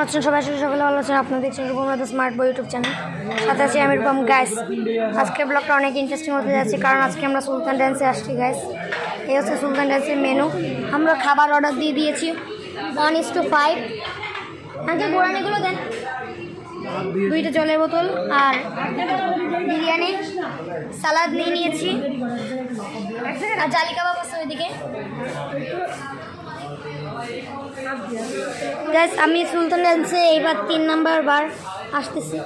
আছেন সবাই, সকলে ভালো আছেন। আপনারা দেখছেন Rupam smart boy YouTube channel. সাথে আছি আমি রূপম। গাইস, আজকের ব্লগটা অনেক ইন্টারেস্টিং হতে যাচ্ছে, কারণ আজকে আমরা সুলতান ড্যান্সে আসছি। গাইস, এই হচ্ছে সুলতান ড্যান্সের মেনু। আমরা খাবার অর্ডার দিয়ে দিয়েছি 1:5। আগে গোড়ানিগুলো দেন, 2টা জলের বোতল আর বিরিয়ানি, সালাদ নিয়ে নিয়েছি, আর জালি কাবাব আছে ওইদিকে। গাইস, আমি সুলতান ড্যান্সে এইবার 3 নাম্বার বার আসতেছি।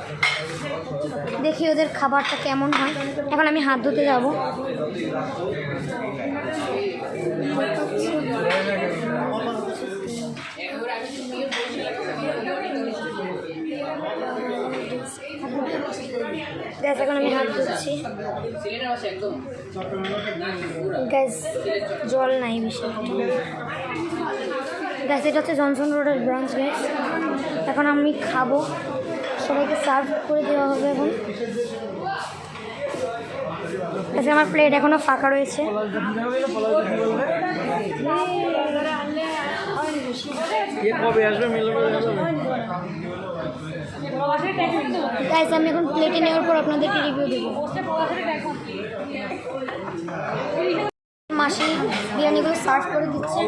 দেখি ওদের খাবারটা কেমন হয়। এখন আমি হাত ধুতে যাব। গ্যাস এখন আমি হাত ধুচ্ছি। গ্যাস জল নাই বেশি। গ্যাস এটা হচ্ছে জনসন রোডের ব্রাঞ্চ। গ্যাস এখন আমি খাবো, সবাইকে সার্ভ করে দেওয়া হবে। এখন গ্যাস আমার প্লেট এখনও ফাঁকা রয়েছে। গাইস, আমি এখন প্লেটে নেওয়ার পর আপনাদেরকে রিভিউ দেবো। মাসি বিরিয়ানিগুলো সার্ভ করে দিচ্ছে,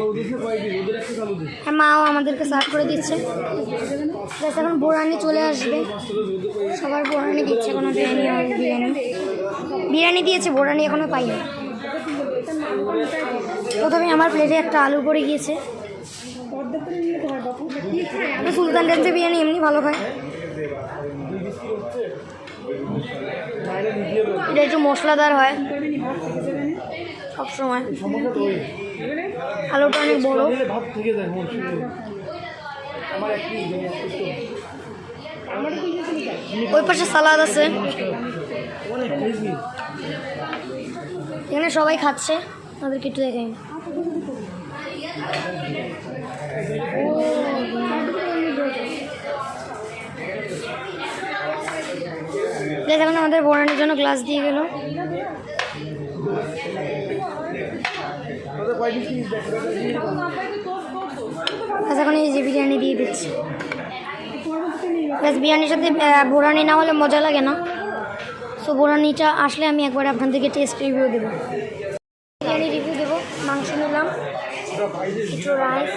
হ্যাঁ মাও আমাদেরকে সার্ভ করে দিচ্ছে। গাইস, এখন বোরানি চলে আসবে, সবার বোরানি দিচ্ছে। এখনো বিরিয়ানি দিয়েছে, বোরানি এখনো পাইনি। প্রথমে আমার প্লেটে একটা আলু পড়ে গিয়েছে। সুলতান ড্যান্সে বিরিয়ানি এমনি ভালো খায়, এটা একটু মশলাদার হয় সবসময়। আলুটা অনেক বড়। ওই পাশে সালাদ আছে, এখানে সবাই খাচ্ছে, তাদেরকে একটু দেখাই। এখন আমাদের বোরানির জন্য গ্লাস দিয়ে গেল। এখন এই যে বিরিয়ানি দিয়ে দিচ্ছে। প্লাস বিরিয়ানির সাথে বোরানি না হলে মজা লাগে না। সো বোরানিটা আসলে আমি একবার আপনাদেরকে টেস্ট রিভিউ দেবো। বিরিয়ানি রিভিউ দেবো। মাংস নিলাম, কিছু রাইস,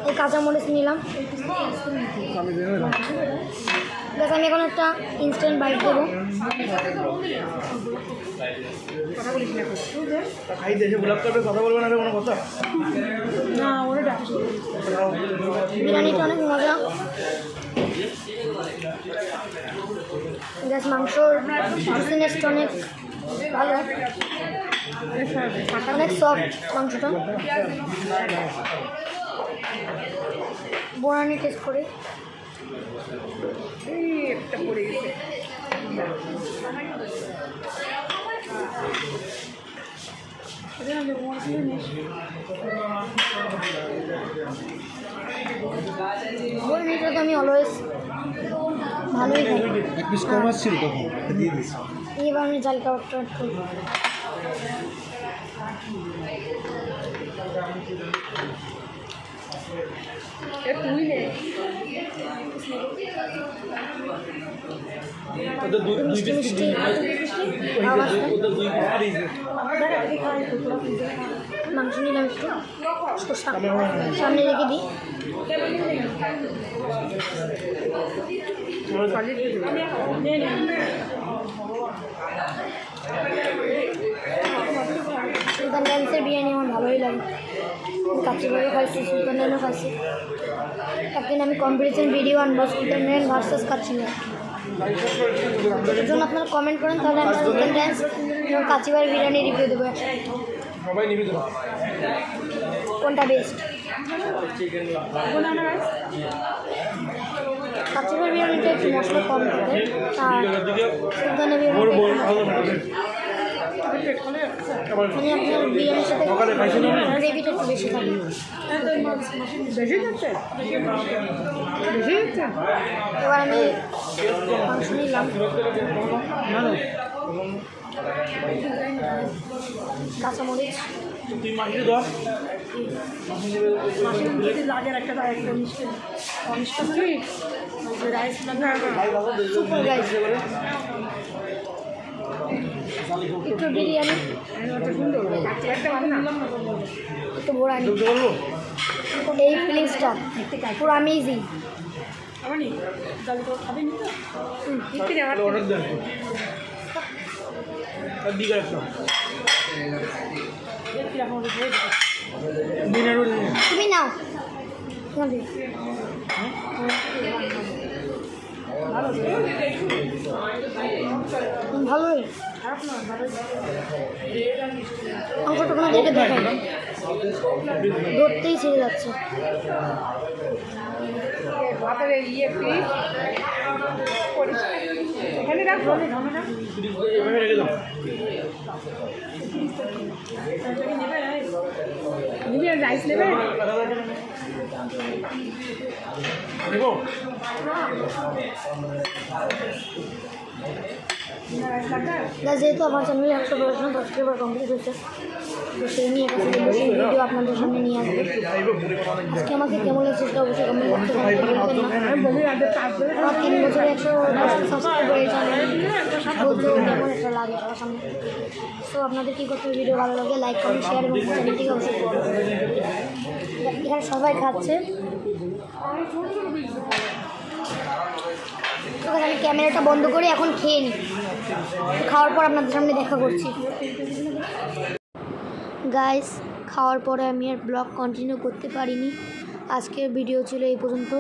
এই কাঁচামরিচ নিলাম। দেখ, আমি এখন একটা ইনস্ট্যান্ট বাইট দেবো। বিরিয়ানিটা অনেক মজা। গ্যাস মাংসর টেস্ট অনেক ভালো, অনেক সফট মাংসটা। বোরানি টেস্ট করে একটা পড়ে গেছে। বোরানিটা তো আমি অলওয়েজ ভালোই খাই। এবার আমি জাল কাবাবটা করি। মিষ্টি মিষ্টি মাংস নিলাম, একটু শসা সামনে রেখে দিই। সুলতান ড্যান্সের বিরিয়ানি আমার ভালোই লাগে। কাচিবারও খাইছি, সুলতান ড্যান্সও খাইছি। একদিন আমি কম্পিটিশন ভিডিও আনবো সুলতান ড্যান্স ভার্সেস কাচিবার। এর জন্য আপনারা কমেন্ট করেন, তাহলে আমি সুলতান ড্যান্স এবং কাচিবার বিরিয়ানি রিভিউ দেবো। কোনটা বেস্ট? কাচিবার বিরিয়ানিটা একটু মশলা কম থাকে, আর সুলতানের বিরিয়ানি মানে আপনার বিরিয়ানির সাথে গ্রেভিটা একটু বেশি থাকে। এবার আমি মাংস নিলাম। কাঁচামরিচ, তুই মাসিকে ধর মাশরুম যদি লাগে একটা তার একটা মিষ্টি রাইস সুপার গাইস। একটু বিরিয়ানি, একটু বোরানি, ঢুকতে পারবো এই ফিলিংসটা পুরো অ্যামেজিং। খাবানি জালি তো খাবি নি তো অর্ডার দেন আর দিকে একটা কিরকম হয়ে যাবে দিনের তুমি নাও, তোমার দিও। ভালোই, খারাপ না ভালো অংশটা তোমাদেরকে দেখাই, ধরতেই ছেড়ে যাচ্ছে। ভাতের ইয়ে পিস এখানে রাখবো এভাবে রেখে দাও নিবে রাইস নেবে দেখো গাইস, যেহেতু আমার চ্যানেলে 100% সাবস্ক্রাইবার কমপ্লিট হয়েছে, তো সেই নিয়ে একটা সেলিব্রেশন ভিডিও আপনাদের সামনে নিয়ে আসবে। আজকে আমাকে কেমন লাগছে সেটা অবশ্যই কমেন্ট করতে পারেন। আমার 3 বছরে 100% সাবস্ক্রাইবার এই চ্যানেল বলতেও কেমন একটা লাগে সবার সামনে। তো আপনাদের কী করতে হবে, ভিডিও ভালো লাগে লাইক কমেন্ট শেয়ার এবং চ্যানেলটিকে অবশ্যই এখানে সবাই খাচ্ছে। তো আমি ক্যামেরাটা বন্ধ করে এখন খেয়ে নিই, খাওয়ার পর আপনাদের সামনে দেখা করছি। গাইস, খাওয়ার পরে আমি আর ব্লগ কন্টিনিউ করতে পারিনি। আজকের ভিডিও ছিল এই পর্যন্ত।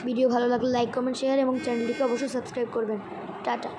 ভিডিও ভালো লাগলে লাইক কমেন্ট শেয়ার এবং চ্যানেলটিকে অবশ্যই সাবস্ক্রাইব করবেন। টাটা।